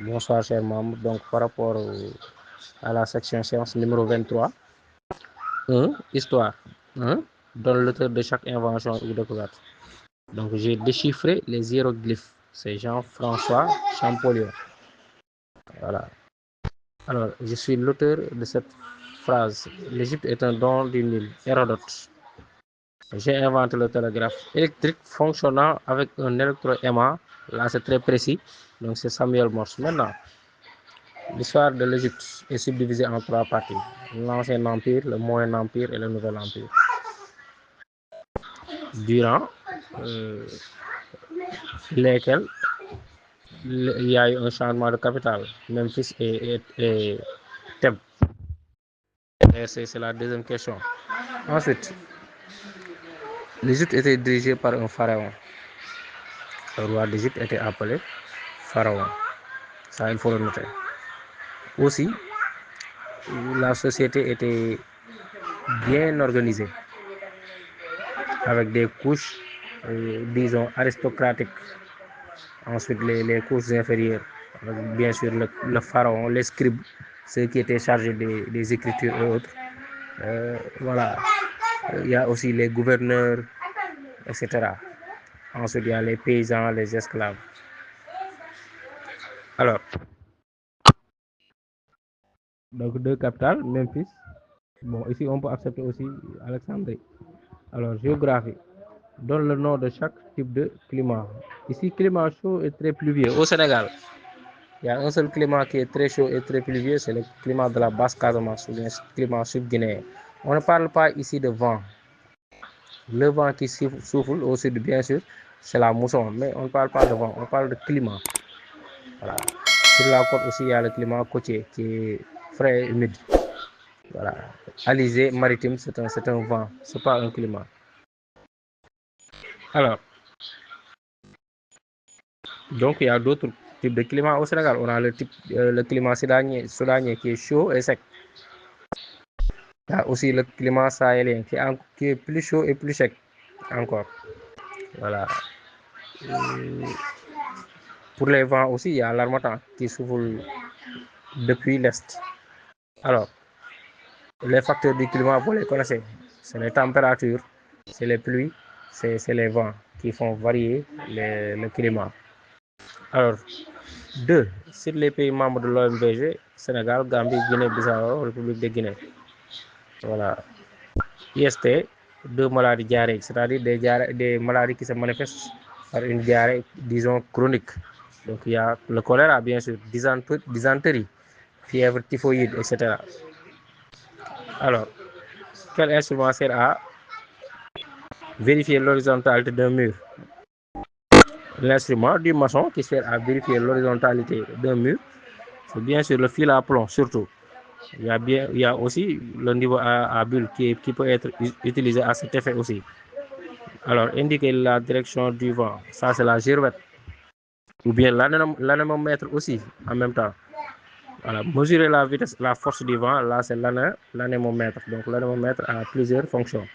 Bonsoir, chers membres. Donc, par rapport à la section séance numéro 23, 1. Histoire. 1. Donne l'auteur de chaque invention ou découverte. Donc, j'ai déchiffré les hiéroglyphes. C'est Jean-François Champollion. Voilà. Alors, je suis l'auteur de cette phrase. L'Égypte est un don du Nil. Hérodote. J'ai inventé le télégraphe électrique fonctionnant avec un électroaimant. Là, c'est très précis. Donc, c'est Samuel Morse. Maintenant, l'histoire de l'Égypte est subdivisée en 3 parties. L'Ancien Empire, le Moyen Empire et le Nouvel Empire. Durant lesquels il y a eu un changement de capitale, Memphis et Thèbes. Et c'est la deuxième question. Ensuite, l'Égypte était dirigée par un pharaon. Le roi d'Égypte était appelé pharaon. Ça, il faut le noter. Aussi, la société était bien organisée, avec des couches, disons, aristocratiques. Ensuite, les couches inférieures, avec bien sûr le pharaon, les scribes, ceux qui étaient chargés des écritures et autres. Voilà. Il y a aussi les gouverneurs, etc. Ensuite, il y a les paysans, les esclaves. Alors, donc 2 capitales, Memphis. Bon, ici on peut accepter aussi Alexandrie. Alors, géographie. Donne le nom de chaque type de climat. Ici, climat chaud et très pluvieux. Au Sénégal, il y a un seul climat qui est très chaud et très pluvieux, c'est le climat de la basse Casamance, ou bien climat sud-guinéen. On ne parle pas ici de vent. Le vent qui souffle au sud, bien sûr, c'est la mousson, mais on ne parle pas de vent, on parle de climat. Voilà. Sur la côte aussi, il y a le climat côtier qui est frais et humide. Voilà. Alizé maritime, c'est un vent, c'est pas un climat. Alors, donc il y a d'autres types de climats au Sénégal. On a le climat soudanien qui est chaud et sec. Il y a aussi le climat sahélien qui est plus chaud et plus sec encore. Voilà. Pour les vents aussi, il y a l'harmattan qui souffle depuis l'est. Alors, les facteurs du climat, vous les connaissez. C'est les températures, c'est les pluies, c'est les vents qui font varier le climat. Alors, 2. Sur les pays membres de l'OMVG, Sénégal, Gambie, Guinée-Bissau, République de Guinée. Voilà. IST, 2 maladies diarrhéiques, c'est-à-dire des maladies qui se manifestent par une diarrhée, disons, chronique. Donc, il y a le choléra, bien sûr, dysenterie, fièvre typhoïde, etc. Alors, quel instrument sert à vérifier l'horizontalité d'un mur? L'instrument du maçon qui sert à vérifier l'horizontalité d'un mur, c'est bien sûr le fil à plomb, surtout. Il y a aussi le niveau à bulle qui peut être utilisé à cet effet aussi. Alors, indiquer la direction du vent, ça c'est la girouette. Ou bien l'anémomètre aussi, en même temps. Voilà. Mesurer la vitesse, la force du vent, là c'est l'anémomètre. Donc l'anémomètre a plusieurs fonctions.